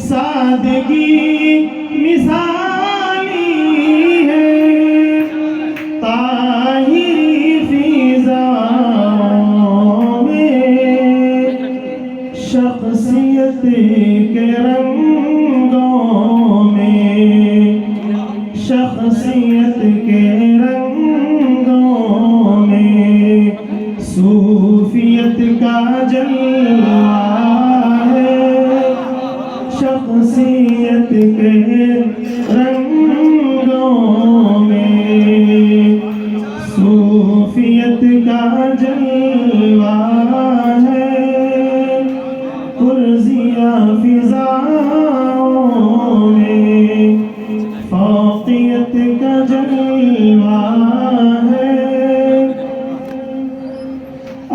سادگی مثالی ہے طاہری فضاؤں میں، شخصیت کے رنگوں میں، شخصیت کے رنگوں میں صوفیت کا جلوہ ہے، شخصیت کے رنگوں میں صوفیت کا جلوہ ہے، پرزیاں فضاؤں میں فوقیت کا جلوہ ہے،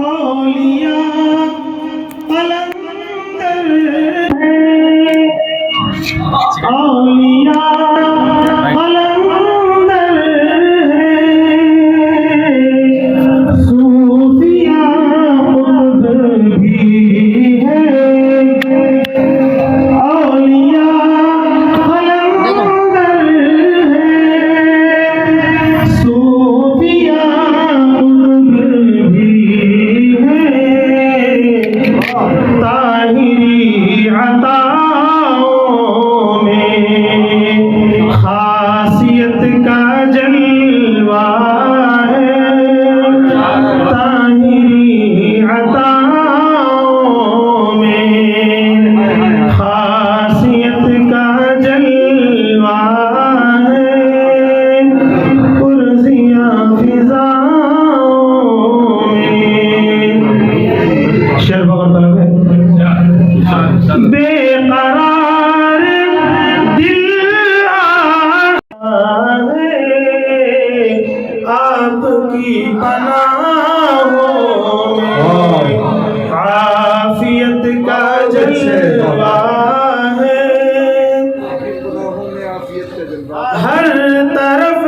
اولیاء قلندر ہیں، اولیاء قلندر ہیں، صوفیاء قطب بھی ہیں، اولیاء قلندر ہیں، صوفیاء قطب بھی ہیں، طاہری عطاؤں میں خاصیت کا جلوہ ہے، طاہری عطاؤں میں خاصیت کا جلوہ ہے، پرزیاں فضاؤں میں شعر بغیر طلب ہے، بے قرار دل ہے آپ کی پناہوں میں، عافیت کا جلوہ ہے، ہر طرف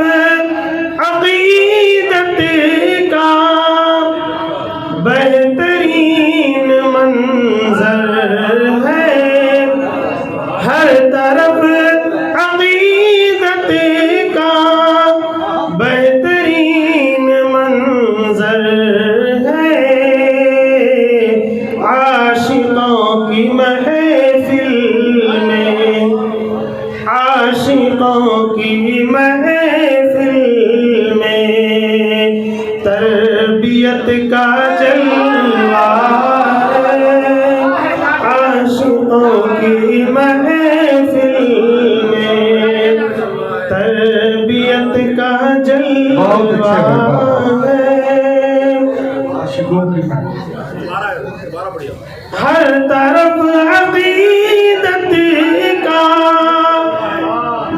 عقیدت کا بہترین منظر ہے، ہر طرف عقیدت کا بہترین منظر ہے، عاشقوں کی محفل میں، عاشقوں کی محفل میں تربیت کا جلوہ ہے، عاشقوں کی محفل میں تربیت کا جلوہ ہے، ہر طرف عقیدت کا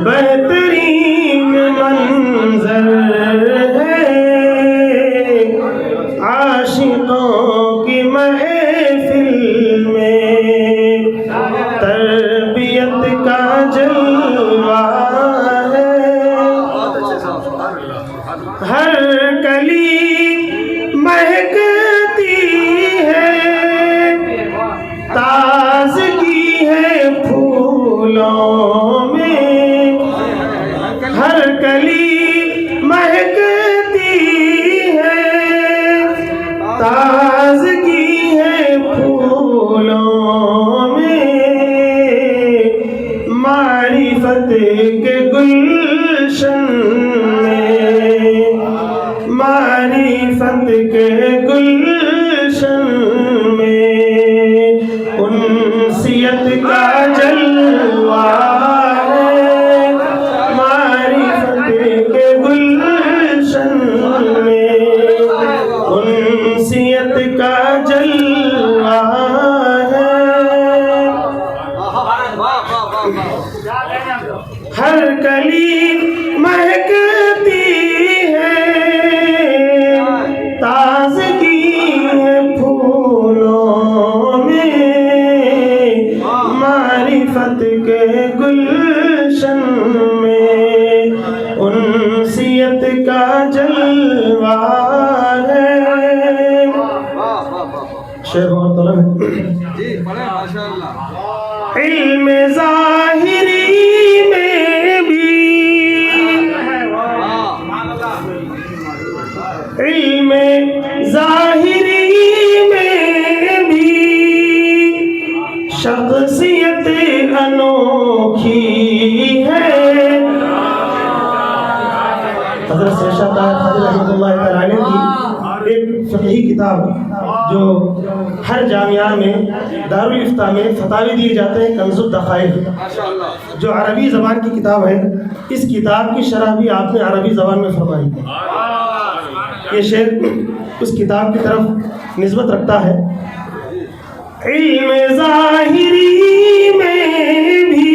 بہترین منظر ہے، عاشقوں کی محفل میں تربیت کا جلوہ ہے، ہر کلی مہکتی ہے، تازگی ہے پھولوں میں، ہر کلی مہکتی ہے، تازگی ہے پھولوں میں، معرفت کے گلشن میں، معرفت کے گلشن میں انسیت کا جلوہ ہے، معرفت کے گلشن میں انسیت کا جلوہ ہے، ہر کلی مہکتی ہے، تازگی ہے پھولوں میں، معرفت کے گلشن میں انسیت کا جلوہ ہے، شعر بہت طلب ہے۔ جی پڑھیں ماشاءاللہ. علم ظاہری میں بھی علم ظاہری میں بھی شخصیت انوکھی ہے. حضرت شیخ طاہر قادری رحمۃ اللہ تعالی علیہ کی ایک فقہی کتاب جو ہر جامعہ میں دارالافتاء میں فتاوی دیے جاتے ہیں، کنز الدقائق، جو عربی زبان کی کتاب ہے. اس کتاب کی شرح بھی آپ نے عربی زبان میں فرمائی ہے. یہ شیخ اس کتاب کی طرف نسبت رکھتا ہے. علم ظاہری میں بھی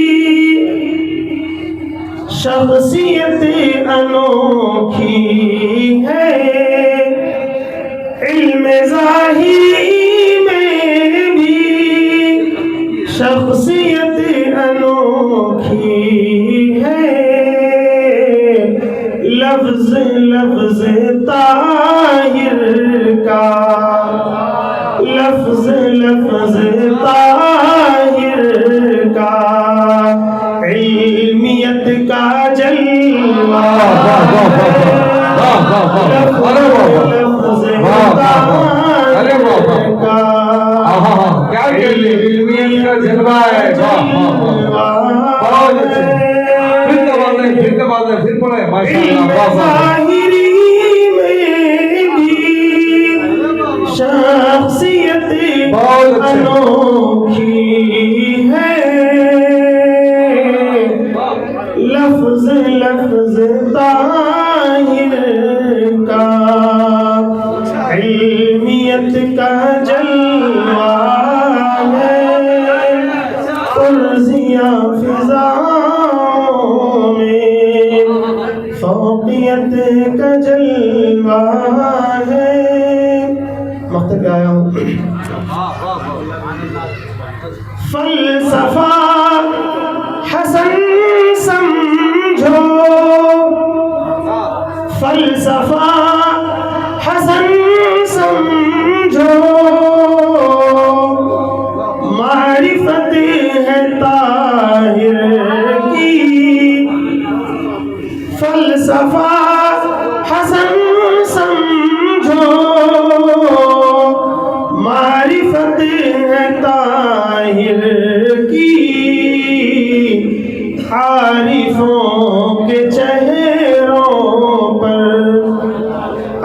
شخصیت انوکھی ہے. علم ظاہری میں بھی شخصیت انوکھی ہے. لفظ لفظ طاہر کا لفظ لفظ طاہر کا علمیت کا جلوہ ظاہری میں بھی شخصیت انوکھی ہے. لفظ لفظ طاہر کا علمیت کا جلوہ ہے. پرزیاں فضاؤں میں فوقیت کا جلوہ ہے. مقتل پہ آیا ہوں. فلسفہ حسن سمجھو فلسفہ حسن سمجھو معرفت ہے طاہر کی. فلسفہ حسن سمجھو معرفت ہے طاہر کی. عارفوں کے چہروں پر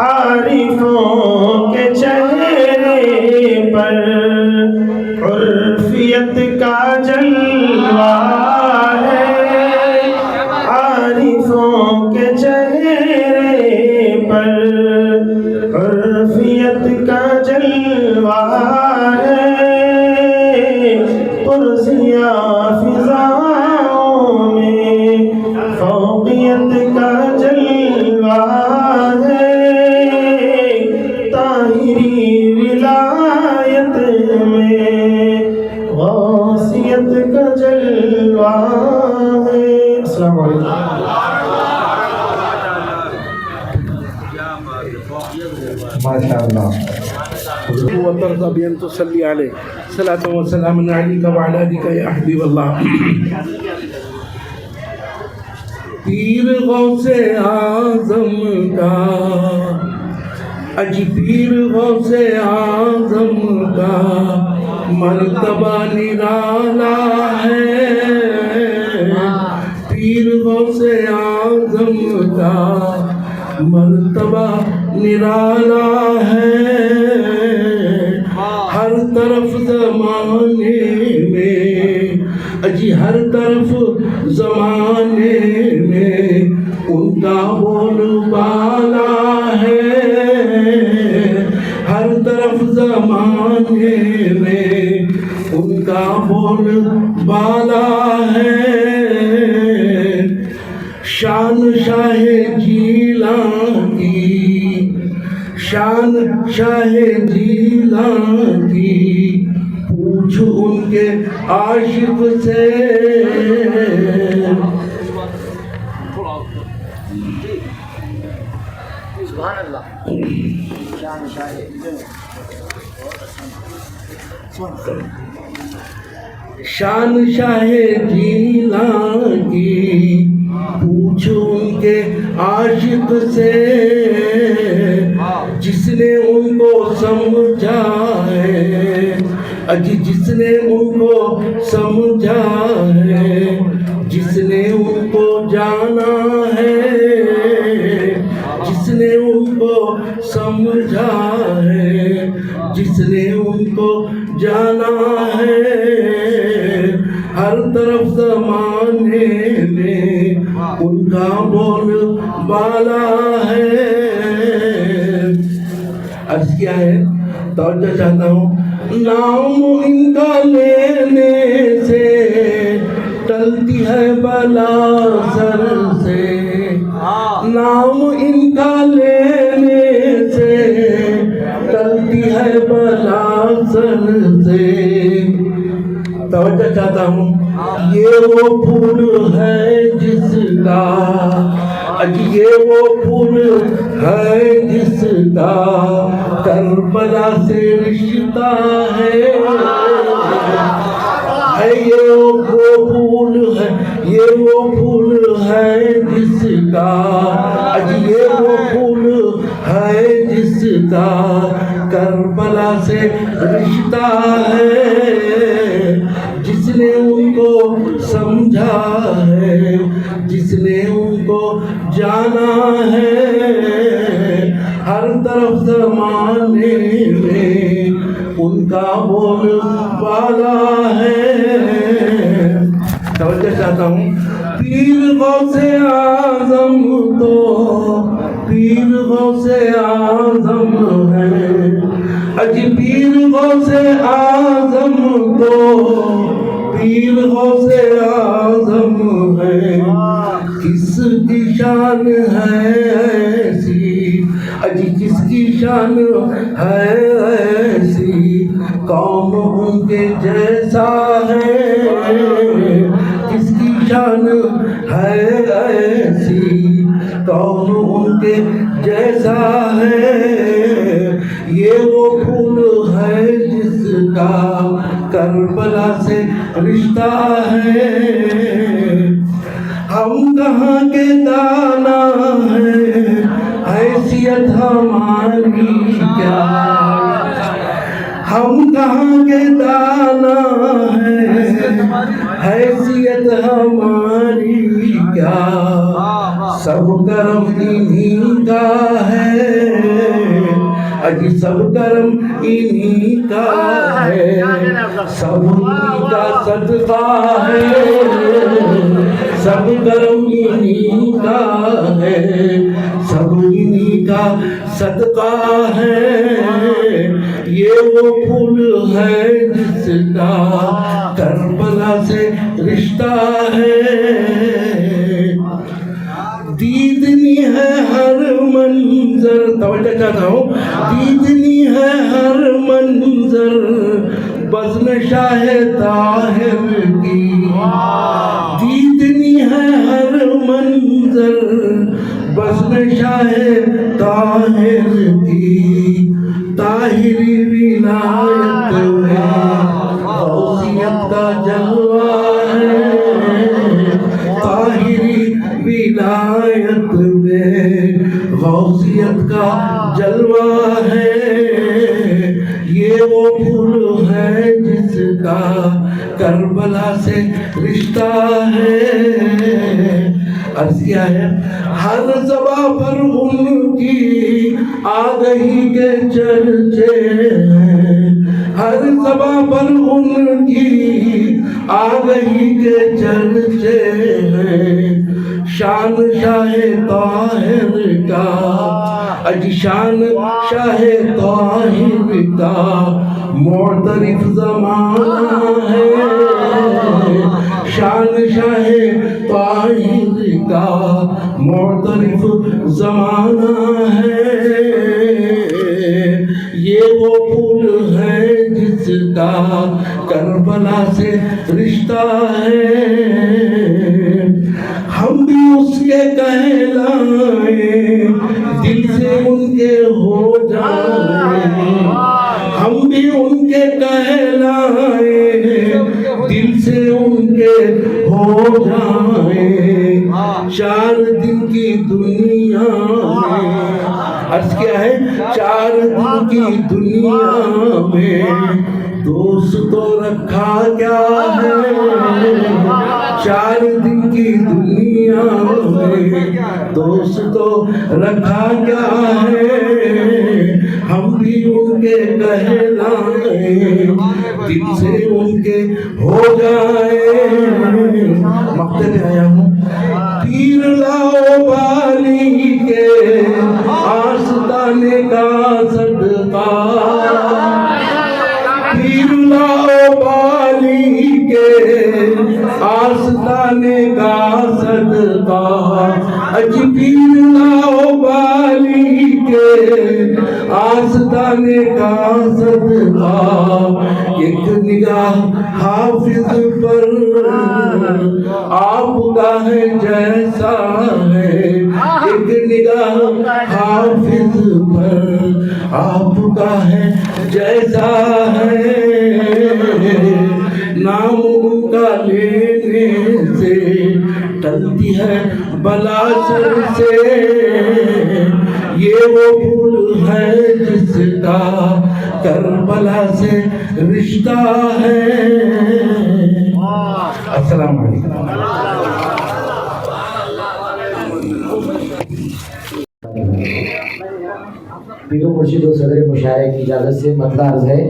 عارفوں کے چہرے پر عرفیت کا جلوہ ہے. عارفوں کے چہرے پر عرفیت کا جلوہ ہے. پرزیاں فضاؤں میں فوقیت کا جلوہ ہے. طاہری ولایت میں غوثیت کا جلوہ ہے. السلام علیکم. ماشاءاللہ. وترضى بأن تصلي عليه صلاة وسلام عليك وعلى آلك يا حبيب الله. پیر غوث اعظم کا اج پیر غوث اعظم کا مرتبہ نرالا ہے. پیر غوث اعظم کا مرتبہ نرالا ہے. ہر طرف زمانے میں اجی ہر طرف زمانے میں ان کا بول بالا ہے. ہر طرف زمانے میں ان کا بول بالا ہے. شان شاہ جیلان کی شان شاہ جیلان کی پوچھ ان کے عاشق سے. سبحان اللہ. شان شاہ شان شاہ جیلان کی پوچھو ان کے عاشق سے جس نے ان کو سمجھا ہے، اجی جس نے ان کو سمجھا ہے، جس نے ان کو جانا ہے، جس نے ان کو سمجھا ہے، جس نے ان کو جانا ہے، ہر طرف زمانے میں ان کا بول بالا ہے۔ عرض کیا ہے، توجہ چاہتا ہوں، نام ان کا لینے سے ٹلتی ہے بلا سر سے، نام ان کا لینے سے ٹلتی ہے بلا سر سے۔ توجہ چاہتا ہوں، یہ وہ پھول ہے جس کا، یہ وہ پھول ہے جس کا کربلا سے رشتہ ہے، یہ وہ پھول ہے، یہ وہ پھول ہے جس کا، یہ وہ پھول ہے جس کا کربلا سے رشتہ ہے، جس نے ان کو سمجھا ہے، جس نے ان کو جانا ہے، ہر طرف زمانے میں ان کا بول بالا ہے۔ توجہ چاہتا ہوں، پیر غوث اعظم تو پیر غوث اعظم ہے، اجی پیر غوث اعظم تو پیر غوث اعظم ہے، کس کی شان ہے ایسی، اجی کس کی شان ہے ایسی، کون ان کے جیسا ہے، کس کی شان ہے ایسی، کون ان کے جیسا ہے، یہ وہ پھول ہے جس کا کربلا سے رشتہ ہے، ہم کہاں کے دانا ہیں، حیثیت ہماری کیا، ہم کہاں کے دانا ہیں، حیثیت ہماری کیا، سب کرم انہی کا ہے، اجی سب کرم انہی کا ہے، سب انہی کا صدقہ ہے، سب کرم انہی کا ہے، سب انہی کا صدقہ ہے، یہ وہ پھول ہے جس کا کربلا سے رشتہ ہے، دیدنی ہے ہر منظر، توجہ چاہتا ہوں، دیدنی ہے ہر منظر بزم شاہ طاہر کی، دیدنی ہے ہر منظر بزم شاہ طاہر کی، طاہری ولایت میں غوثیت کا جلوہ ہے، طاہری ولایت میں غوثیت کا جلوہ ہے، یہ وہ پھول ہے جس کا کربلا سے رشتہ ہے۔ عرض کیا ہے، ہر زباں پر ان کی آگہی کے چرچے ہیں، ہر زباں پر ان کی آگہی کے چرچے ہیں، شان شاہ طاہر کا، اج شان شاہ طاہر کا معترف زمانہ ہے، شان شاہ طاہر کا معترف زمانہ ہے، یہ وہ پھول ہے جس جس کا کربلا سے رشتہ ہے، ہم بھی اس کے کہلائیں، دل سے ان کے ہو جائیں، ہم بھی ان کے کہلائیں، دل سے ان کے ہو جائیں۔ 4 دن کی دنیا میں، عرض کیا ہے، 4 دن کی دنیا میں دوست تو رکھا کیا ہے، 4 دن کی دنیا میں دوست تو رکھا کیا ہے، ہم بھی ان کے کہلائیں، دل سے ان کے ہو جائیں۔ مقطع میں آیا ہوں، پیر لاؤ بالی کے آستانے کا صدقہ، پیر لاؤ بالی کے آستانے کا صدقہ، اج پیر لاؤ بالی کے آستانے کا صدقہ، ایک نگاہ حافظ پر آپ کا ہے جیسا ہے، ایک نگاہ حافظ پر آپ کا ہے جیسا ہے، نام ان کا لینے سے ٹلتی ہے بلا سر سے، یہ وہ پھول ہے جس کا کربلا سے رشتہ ہے۔ السلام علیکم۔ پیر و مرشد و صدر مشاعرے کی اجازت سے مطلع عرض ہے،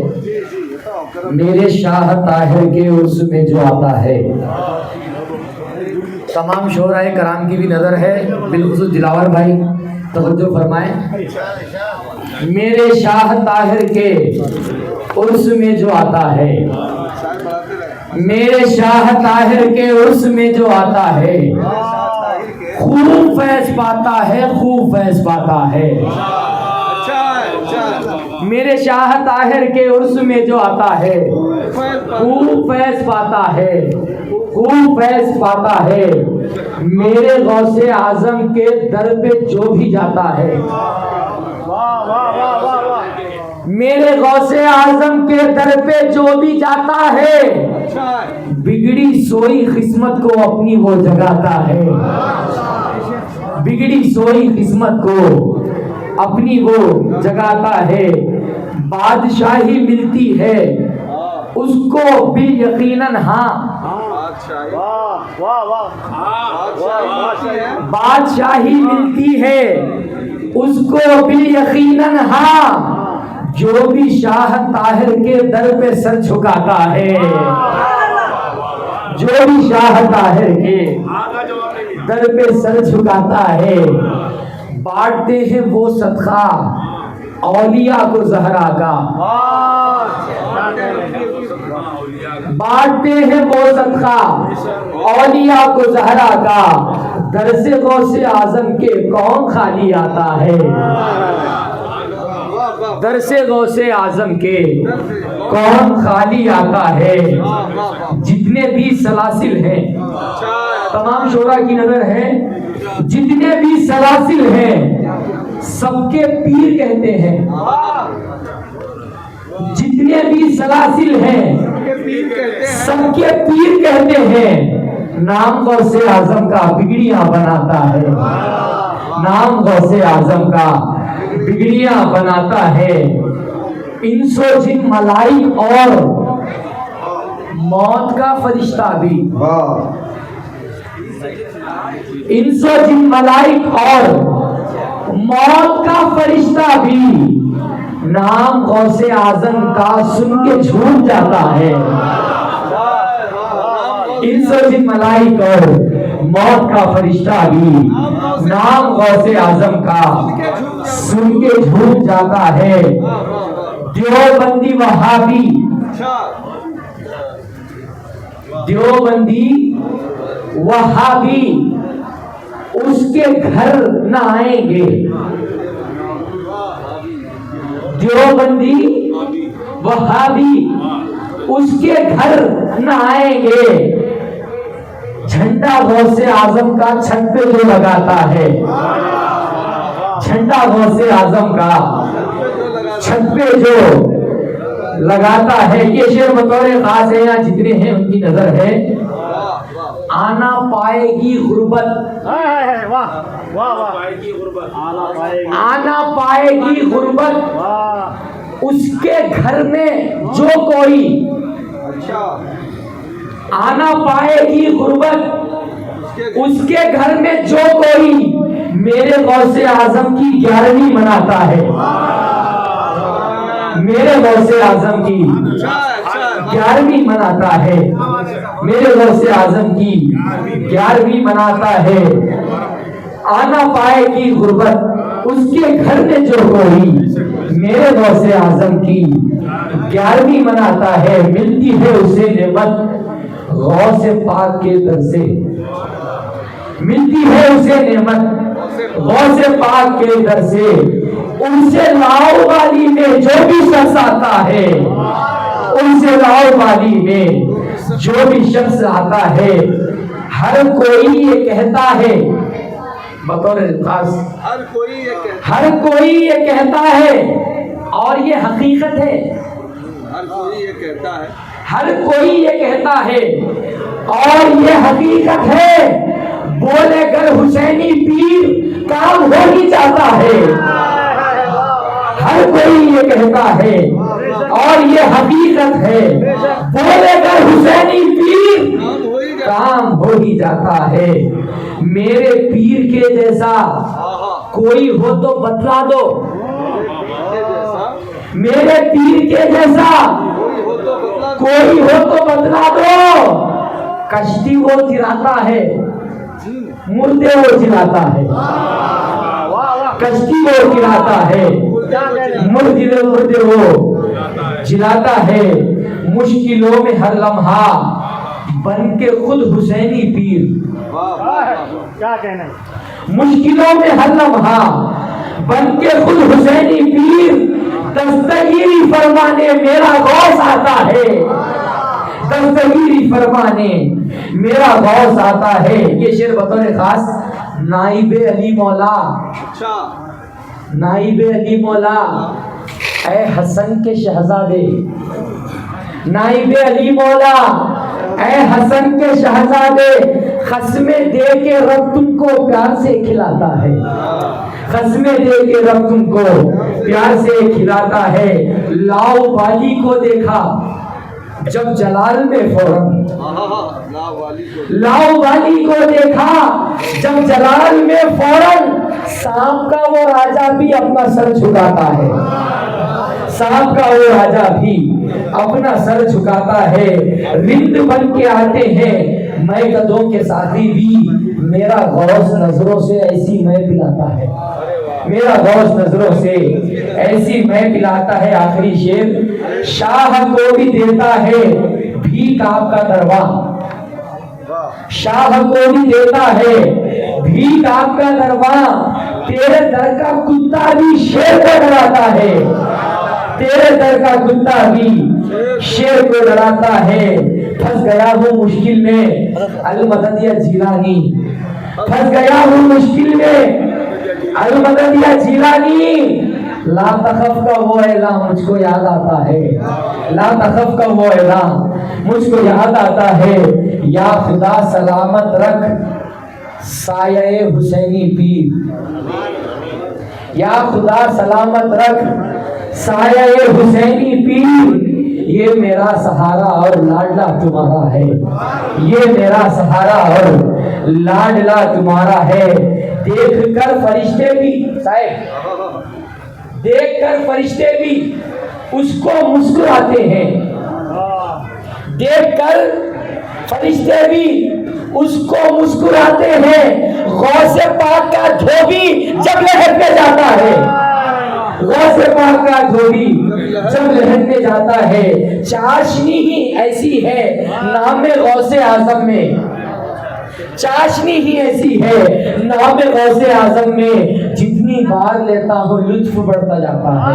میرے شاہ طاہر کے عرس میں جو آتا ہے، تمام شعراء کرام کی بھی نظر ہے، بالخصوص دلاور بھائی توجہ فرمائیں، میرے شاہ طاہر کے عرس میں جو آتا ہے، میرے شاہ طاہر کے عرس میں جو آتا ہے، خوب فیض پاتا ہے، خوب فیض پاتا ہے، میرے شاہ طاہر کے عرس میں جو آتا ہے، خوب فیض پاتا ہے، خوب فیض پاتا ہے، میرے غوث اعظم کے در پہ جو بھی جاتا ہے، میرے غوث اعظم کے در پہ جو بھی جاتا ہے، بگڑی سوئی قسمت کو اپنی وہ جگاتا ہے، بگڑی سوئی قسمت کو اپنی وہ جگاتا ہے، بادشاہی ملتی ہے اس کو بھی یقیناً ہاں، بادشاہی ملتی ہے اس کو بھی یقیناً ہاں، جو بھی شاہ طاہر کے در پہ سر جھکاتا ہے، جو بھی شاہ طاہر کے در پہ سر جھکاتا ہے، بانٹتے ہیں وہ صدقہ اولیاء کو زہرا کا، بانٹتے ہیں وہ صدقہ اولیاء کو زہرا کا، درس غوث اعظم کے کون خالی آتا ہے، درس غوث اعظم کے کون خالی آتا ہے، جتنے بھی سلاسل ہیں، تمام شعراء کی نظر ہے، جتنے بھی سلاسل ہیں سب کے پیر کہتے ہیں، جتنے بھی سلاسل ہیں سب کے پیر کہتے ہیں، نام غوث اعظم کا بگڑیاں بناتا ہے، نام غوث اعظم کا بگڑیاں بناتا ہے، انس و جن ملائک اور موت کا فرشتہ بھی، انس و جن ملائک اور موت کا فرشتہ بھی نام غوث اعظم کا سن کے جھوم جاتا ہے، انس و جن ملائک اور موت کا فرشتہ بھی نام غوث اعظم کا سن کے جھوم جاتا ہے، دیوبندی وہابی، دیوبندی وہابی اس کے گھر نہ آئیں گے، دیوبندی وہابی اس کے گھر نہ آئیں گے۔ جھنڈا غوث اعظم کا چھت پہ جو لگاتا ہے، جھنڈا غوث اعظم کا چھت پہ جو لگاتا ہے، یہ شعر بطور خاص ہے، یہاں جتنے ہیں ان کی نظر ہے۔ آنا پائے گی غربت، آنا پائے گی غربت اس کے گھر میں جو کوئی، آنا پائے گی غربت اس کے گھر میں جو کوئی میرے غوث اعظم کی 11ویں مناتا ہے، میرے غوث اعظم کی 11ویں مناتا ہے، میرے غوث اعظم کی 11ویں مناتا ہے۔ آنا پائے گی غربت اس کے گھر میں جو کوئی میرے غوث اعظم کی 11ویں مناتا ہے، ملتی ہے اسے نعمت غوث پاک کے در سے، ملتی ہے اسے نعمت غوث پاک کے در سے۔ ان سے لاؤ والی میں جو بھی شخص آتا ہے، ان سے لاؤ والی میں جو بھی شخص آتا ہے، ہر کوئی یہ کہتا ہے بطور خاص، ہر کوئی یہ کہتا ہے اور یہ حقیقت ہے، ہر کوئی یہ کہتا ہے، ہر کوئی یہ کہتا ہے اور یہ حقیقت ہے، بولے گر حسینی پیر کام ہو ہی جاتا ہے، ہر کوئی یہ کہتا ہے اور یہ حقیقت ہے، بولے گر حسینی پیر کام ہو ہی جاتا ہے۔ میرے پیر کے جیسا کوئی ہو تو بتلا دو، میرے پیر کے جیسا کوئی ہو تو بتلا دو۔ کشتی وہ چراتا ہے، مردے وہ چلاتا ہے، کشتی وہ چلاتا ہے، مردے وہ چلاتا ہے۔ مشکلوں میں ہر لمحہ بن کے خود حسینی پیر، مشکلوں میں ہر لمحہ بن کے خود حسینی پیر، دستگیری فرمانے میرا غوث آتا ہے، دستگیری فرمانے میرا غوث آتا ہے۔ یہ شعر بطور خاص نائب علی مولا، نائب علی مولا اے حسن کے شہزادے، نائب علی مولا اے حسن کے شہزادے، قسمیں دے کے رب تم کو پیار سے کھلاتا ہے، قسمیں دے کے رب تم کو پیار سے کھلاتا ہے۔ لاؤ والی کو دیکھا جب جلال میں فوراً، لاؤ والی کو دیکھا جب جلال میں فوراً، سانپ کا وہ راجا بھی اپنا سر جھکاتا ہے، سانپ کا وہ راجا بھی اپنا سر جھکاتا ہے۔ رند بن کے آتے ہیں میں قدوں کے ساتھی بھی، میرا غوث نظروں سے ایسی میں پلاتا ہے، میرا غوث نظروں سے ایسی میں پلاتا ہے۔ آخری شعر، شاہ کو بھی دیتا ہے بھیک آپ کا دربار، شاہ کو بھی دیتا ہے بھیک آپ کا دربار، تیرے در کا کتا بھی شیر کو ڈراتا ہے، تیرے در کا کتا بھی شیر کو ڈراتا ہے۔ پھنس گیا ہوں مشکل میں المدد یا جیلانی، پھنس گیا ہوں مشکل میں المدد یا جیلانی، لا تخف کا وہ اعلان مجھ کو یاد آتا ہے، لا تخف کا وہ اعلان مجھ کو یاد آتا ہے۔ یا خدا سلامت رکھ سایہ حسینی پیر، یا خدا سلامت رکھ سایہ حسینی پیر، یہ میرا سہارا اور لاڈلا تمہارا ہے، یہ میرا سہارا اور لاڈلا تمہارا ہے۔ دیکھ کر فرشتے بھی صاحب، دیکھ کر فرشتے بھی اس کو مسکراتے ہیں، دیکھ کر فرشتے بھی اس کو مسکراتے ہیں۔ غوث پاک کا دھوبی جب لہر پہ جاتا ہے، غوث پاک کا دھوبی جب لہر پہ جاتا ہے، چاشنی ہی ایسی ہے نام غوث اعظم میں، چاشنی ہی ایسی ہے نام غوث اعظم میں، جتنی بار لیتا ہوں لطف بڑھتا جاتا ہے،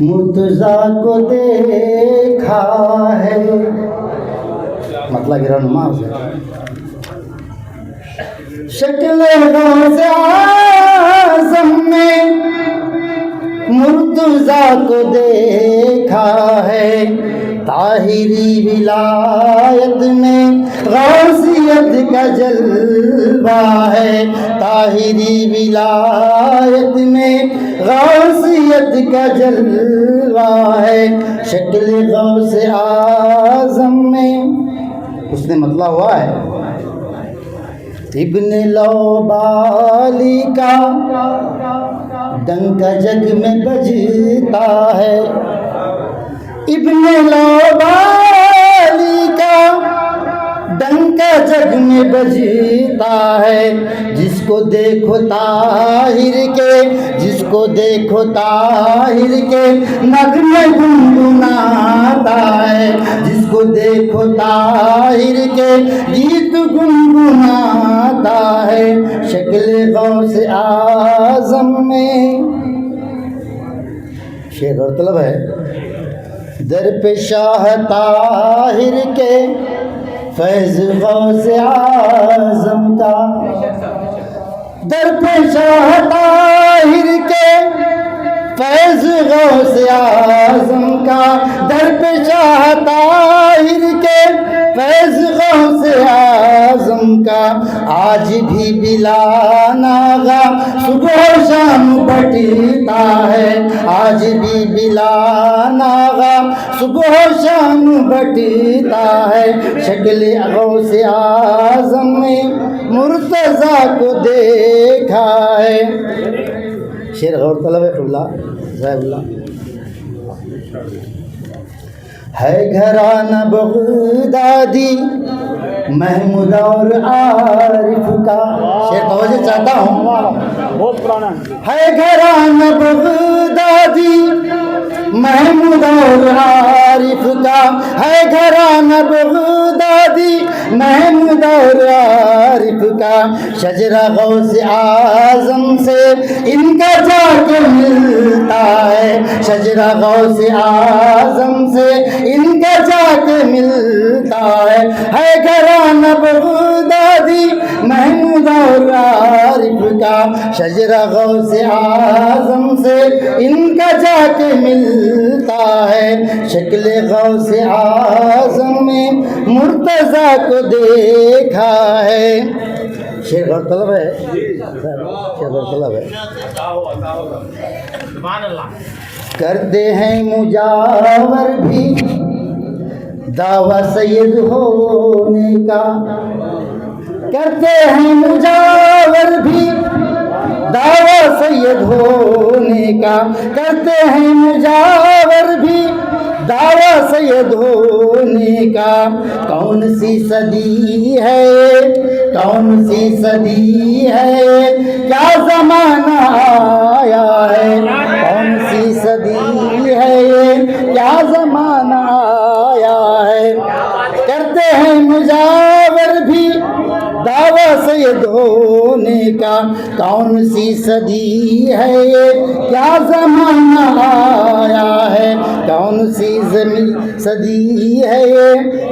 مرتضیٰ کو دیکھا ہے. مطلب رہنما سے شکل غوث اعظم میں مرتضیٰ کو دیکھا ہے. طاہری ولایت میں غوثیت کا جلوہ ہے. طاہری ولایت میں غوثیت کا جلوہ ہے. شکل غوث اعظم میں اس نے مطلب ہوا ہے ابن لوبالی کا ڈنکا جگ میں بجتا ہے. ابن لوبالی کا ڈنکا جگ میں بجتا ہے. جس کو دیکھو طاہر کے، جس کو دیکھو طاہر کے نغمے گنگناتا ہے. جس کو دیکھو طاہر کے گیت گنگناتا ہے. شکل غوث اعظم میں شیخ اور طلب ہے در پہ شاہ طاہر کے فیض غوث اعظم کا. در پہ شاہ طاہر کے فیض غوث اعظم کا. در پہ شاہ طاہر کے فیض غوث اعظم کا. آج بھی بلا ناغہ صبح و شام بٹتا ہے. آج بھی بلا ناغہ صبح و شام بٹتا ہے. شکل غوث اعظم میں مرتضیٰ کو دیکھا ہے. شیر غور طلب اللہ صاحب اللہ ہے. گھرانہ بغدادی محمود اور عارف کا. شیر توجہ چاہتا ہوں. بہت پرانا ہے. گھرانہ بغدادی محمود اور عارف کا. ہے گھرانہ بغدادی محمود اور عارف کا. شجرہ غوث اعظم سے ان کا جا کے ملتا ہے. شجرہ غوث اعظم سے ان کا جا کے ملتا ہے. ہے گھرانہ بغدادی محمود اور عارف کا. شجرہ غوث اعظم سے ان کا جا کے ملتا ہے. شکل غوث اعظم میں مرتضیٰ کو دیکھا ہے. شیر غور طلب ہے. شیر غور طلب ہے. کرتے ہیں مجاور بھی دعویٰ سید ہونے کا. کرتے ہیں مجاور بھی دعویٰ سید ہونے کا. کرتے ہیں مجاور بھی دعویٰ سید ہونے کا. کون سی صدی ہے، کون سی صدی ہے، کیا زمانہ آیا ہے. کون سی صدی ہے، کیا زمانہ آیا ہے. کرتے ہیں مجاور بھی دعویٰ سید ہونے کا. کون سی صدی ہے، کیا زمانہ آیا ہے. کون سی صدی ہے،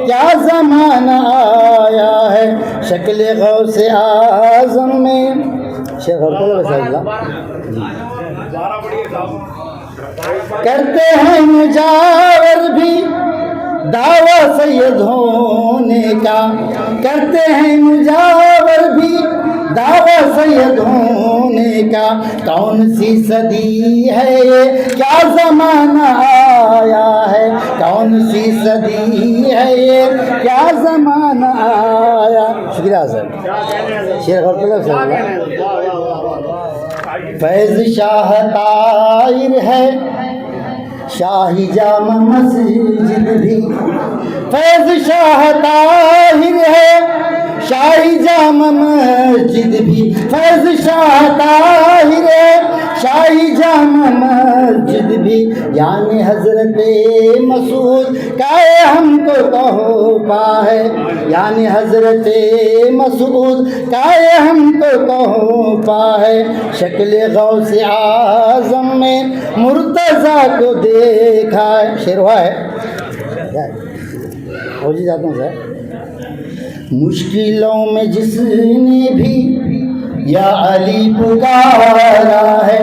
کیا زمانہ آیا ہے. شکل غوث اعظم میں شیخ کرتے ہیں مجاور بھی دعویٰ سید ہونے کا. کرتے ہیں مجاور بھی دعویٰ سید ہونے کا. کون سی صدی ہے، کیا زمانہ آیا ہے. کون سی صدی ہے، کیا زمانہ آیا. شکریہ سر. شیر غور طلب صاحب. فیض شاہ طاہر ہے شاہی جامع مسجد بھی. فیض شاہ طاہر ہے شاہی جامع مسجد بھی. فیض شاہ طاہر ہے شاہی پائی جامع مسجد بھی یعنی حضرت مسعود کا ہم کو تحفہ ہے، یعنی حضرت مسعود کا ہم کو تحفہ ہے، شکل غوث اعظم میں مرتضیٰ کو دیکھا ہے. شعر ہوا ہے ہو جی جاتا ہوں سر. مشکلوں میں جس نے بھی یا علی پکارا ہے،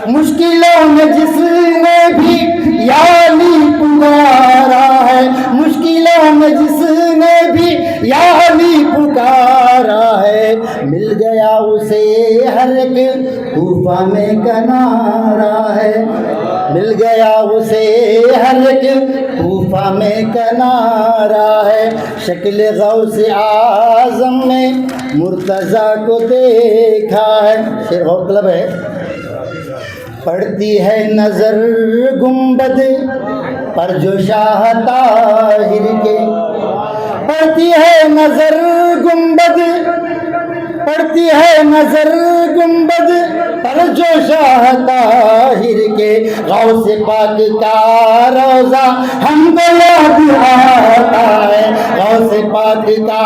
مشکلوں میں جس نے بھی یا علی پکارا ہے، مشکلوں میں جس نے بھی یا علی پکارا ہے، مل گیا اسے ہر ایک طوفہ میں کنارہ ہے، مل گیا اسے ہر ایک طوفہ میں کنارہ ہے، شکل غوث اعظم میں مرتضیٰ کو دیکھا ہے. شعر غور طلب ہے. پڑتی ہے نظر گنبد پر جو شاہ طاہر کے، پڑتی ہے نظر گنبد، پڑتی ہے نظر گنبد پر جو شاہ طاہر کے، غوث پاک کا روضہ ہم کو یاد آتا ہے، غوث پاک کا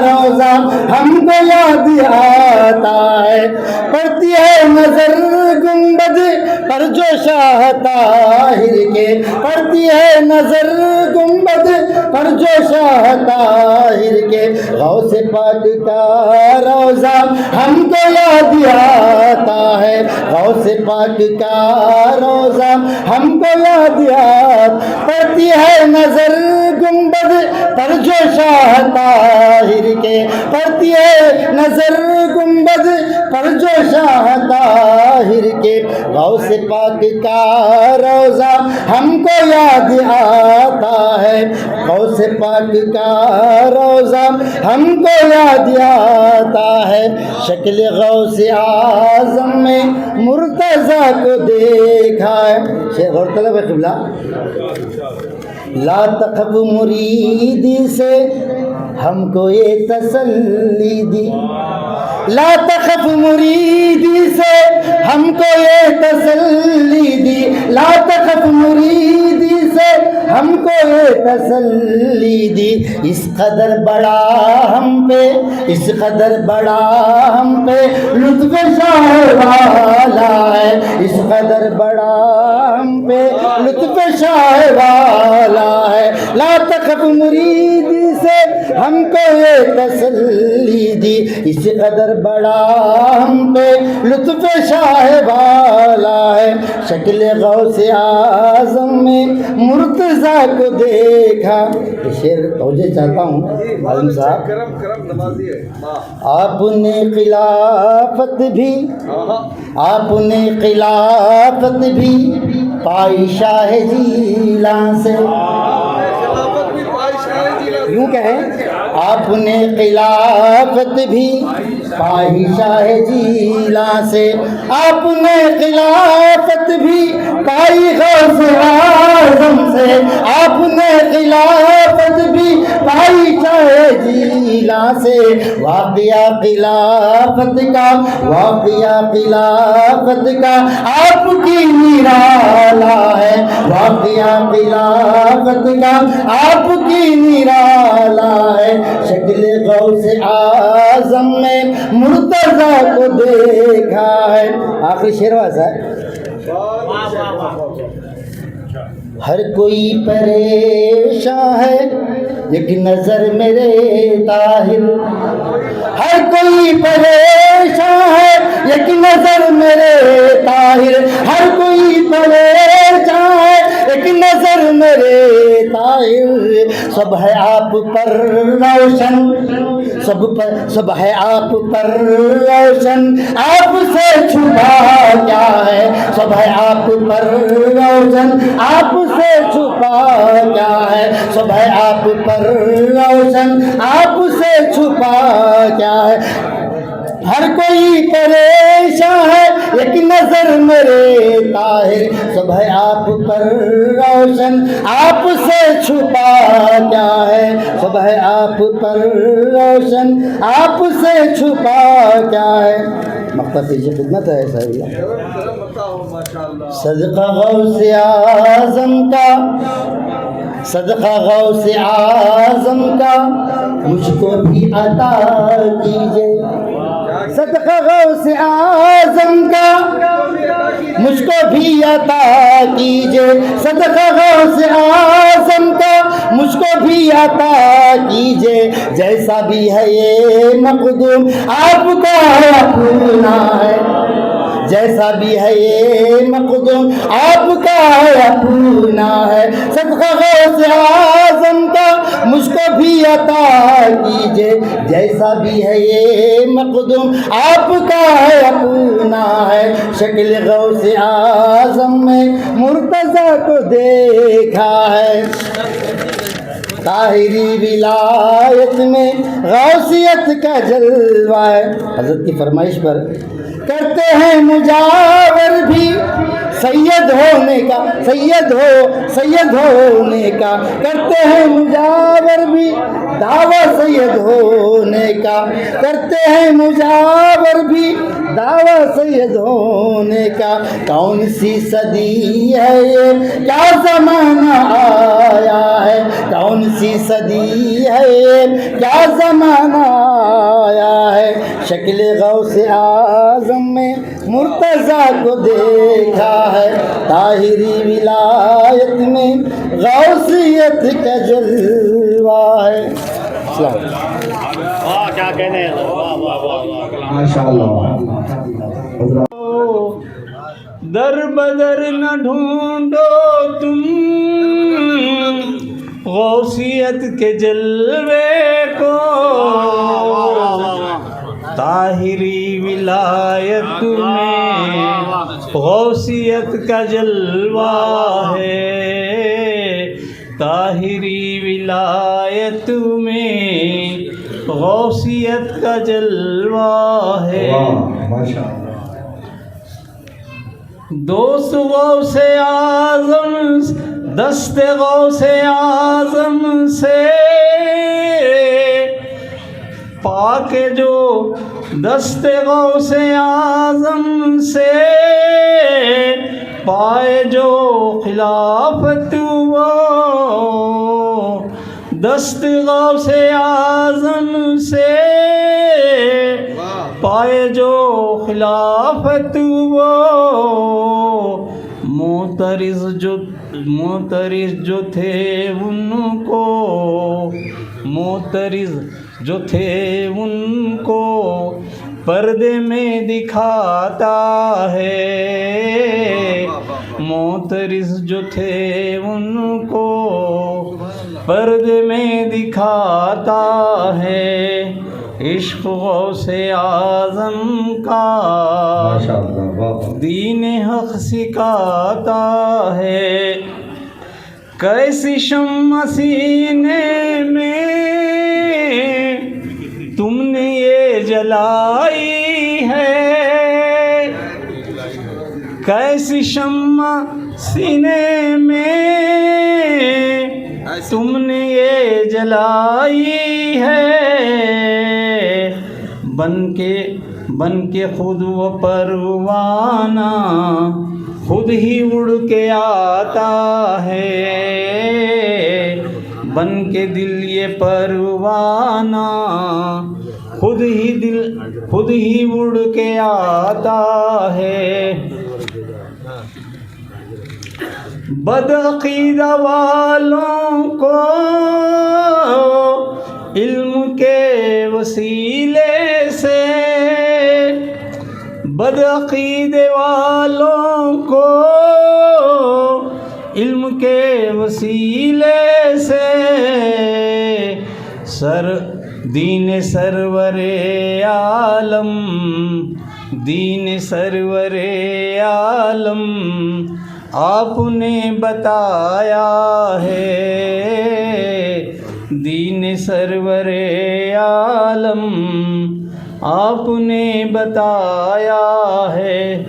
روضہ ہم کو یاد آتا ہے. پڑتی ہے نظر گنبد پر جو شاہ طاہر کے، پڑتی ہے نظر گنبد پر جو شاہ طاہر کے، غوث پاک کا روضہ ہم کو یاد آتا ہے، غوث پاک کا روضہ ہم کو یاد آتا. پڑتی ہے نظر گنبد پر جو شاہ طاہر کے، پڑتی ہے نظر گنبد پر جو شاہ طاہر کے، غوث پاک کا روضہ ہم کو یاد آتا ہے، غوث پاک کا روضہ ہم کو یاد آتا ہے، شکل غوث اعظم میں مرتضیٰ کو دیکھا ہے. شیخ غور طلب ہے قبلہ. لا تخف مریدی سے ہم کو یہ تسلی دی، لا تخف مریدی سے ہم کو یہ تسلی دی، لا تخف مریدی سے ہم کو یہ تسلی دی. اس قدر بڑا ہم پہ، اس قدر بڑا ہم پہ لطف شاہ والا ہے، اس قدر بڑا ہم پہ لطف شاہ والا ہے. لا تخف مریدی سے ہم کو یہ تسلی دی، اس قدر بڑا ہم پہ لطف شاہ والا ہے، شکل غوث اعظم میں مرتضیٰ کو دیکھا. شعر توجہ چاہتا ہوں عالم صاحب. آپ نے خلافت بھی، آپ نے خلافت بھی پائی شاہ جیلان سے، یوں کہیں آپ نے خلافت بھی پائی شاہ جیلان سے، آپ نے خلافت بھی پائی غوث اعظم سے، آپ نے خلافت بھی پائی شاہ جیلان سے. واقعہ خلافت کا، واقعہ خلافت کا آپ کی نرالا ہے، واقعہ خلافت کا آپ کی نرالا ہے، شکل غوث اعظم میں مرتضیٰ کو دیکھا ہے. آخری شعر ویسا ہے. ہر کوئی پریشان ہے ایک نظر میرے طاہر، ہر کوئی پریشان ہے ایک نظر میرے طاہر، ہر کوئی پریشان ہے ایک نظر میرے طاہر. سب ہے آپ پر روشن، سب ہے آپ پر روشن، آپ سے چھپا کیا ہے، سب ہے آپ پر روشن، آپ سے چھپا کیا ہے، سب ہے آپ پر روشن، آپ سے چھپا کیا ہے. ہر کوئی پریشان ہے ایک نظر میرے طاہر، سب ہے آپ پر روشن، آپ سے چھپا کیا ہے، سب ہے آپ پر روشن، آپ سے چھپا کیا ہے. مقطع پیچھے خدمت ہے صاحب اللہ. ماشاء اللہ. صدقہ غوث اعظم کا، صدقہ غوث اعظم کا مجھ کو بھی عطا کیجے. صدقہ غوث اعظم کا مجھ کو بھی عطا کیجے. صدقہ غوث اعظم کا مجھ کو بھی عطا کیجے. جیسا بھی ہے یہ مقدوم آپ کا اپنا ہے، جیسا بھی ہے یہ مقدوم آپ کا اپنا ہے. صدقہ غوث اعظم کا مجھ کو بھی عطا کیجے. جیسا بھی ہے یہ مقدوم آپ کا اپنا ہے. شکل غوث اعظم میں مرتضیٰ کو دیکھا ہے، طاہری ولایت میں غوثیت کا جلوہ ہے. حضرت کی فرمائش پر کرتے ہیں مجاور بھی سید ہونے کا، سید ہونے کا. کرتے ہیں مجاور بھی دعویٰ سید ہونے کا. کرتے ہیں مجاور بھی دعویٰ سید ہونے کا. کون سی صدی ہے یہ کیا زمانہ آیا ہے، کون سی صدی ہے یہ کیا زمانہ آیا ہے. شکل غوث اعظم میں مرتضیٰ کو دیکھا ہے، طاہری ولایت میں غوثیت کا جلوہ ہے. کیا کہنے ہیں. ماشاءاللہ. در بدر نہ ڈھونڈو تم غوثیت کے جلوے کو، طاہری ولایت میں غوثیت کا جلوہ ہے. طاہری ولایت میں غوثیت کا جلوہ ہے. دوست غوث اعظم دست غوث اعظم سے پاکے جو دست غوث اعظم سے پائے جو خلافت وہ، دست غوث اعظم سے پائے جو خلافت وہ. معترض جو تھے ان کو، معترض جو تھے ان کو پردے میں دکھاتا ہے. معترض جو تھے ان کو پردے میں دکھاتا ہے. عشق غوث اعظم کا دین حق سکھاتا ہے. کیسی شمع سینے میں تم نے یہ جلائی ہے، کیسی شمع سینے میں تم نے یہ جلائی ہے. بن کے خود وہ پروانہ خود ہی اڑ کے آتا ہے. بن کے دل یہ پروانہ خود ہی اڑ کے آتا ہے. بدعقیدہ والوں کو علم کے وسیلے سے، بدعقیدے والوں کو علم کے وسیلے سے دین سرور عالم، دین سرور عالم آپ نے بتایا ہے. دین سرور عالم آپ نے بتایا ہے.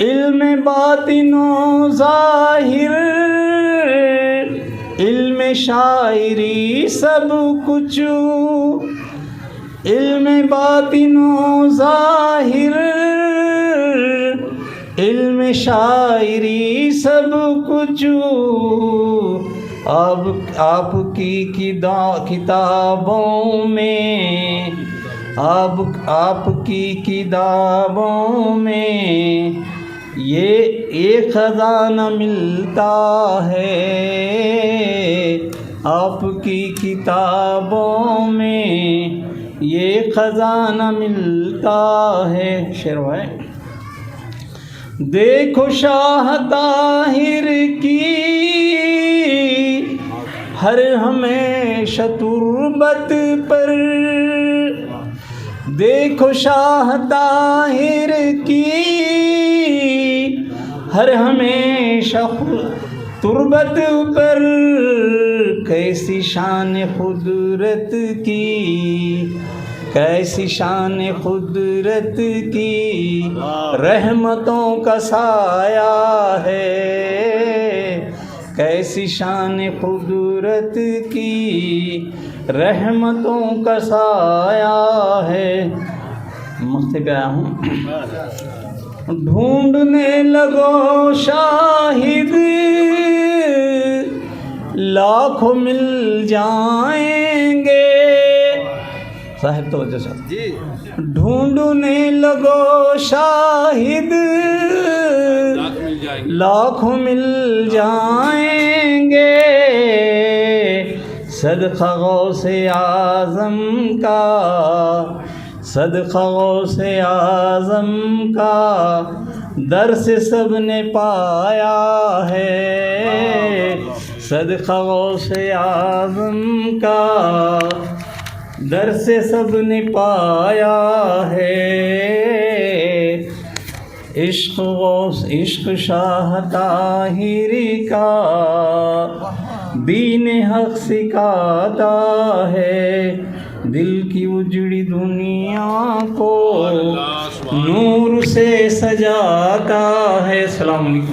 علم باطن و ظاہر، علم شاعری سب کچھ، علم باطن و ظاہر شاعری سب کچھ آپ کی کتابوں میں، آپ کی کتابوں میں یہ خزانہ ملتا ہے، آپ کی کتابوں میں یہ خزانہ ملتا ہے۔ شعر ہے، دیکھو شاہ طاہر کی ہر ہمیشہ تربت پر، دیکھو شاہ طاہر کی ہر ہمیشہ تربت پر، کیسی شان قدرت کی، کیسی شان قدرت کی رحمتوں کا سایہ ہے، کیسی شان قدرت کی رحمتوں کا سایہ ہے۔ مقصد پہ آیا ہوں، ڈھونڈنے لگو شاہد لاکھوں مل جائیں گے، صاحب توجہ سے، ڈھونڈنے لگو شاہد لاکھوں مل جائیں گے، صدقہ غوث اعظم کا، صدقہ غوث اعظم کا در سے سب نے پایا ہے، صدقہ غوث اعظم کا در سے سب نے پایا ہے، عشق غوث عشق شاہ طاہر کا دین حق سکھاتا ہے، دل کی اجڑی دنیا کو نور سے سجاتا ہے۔ السلام علیکم۔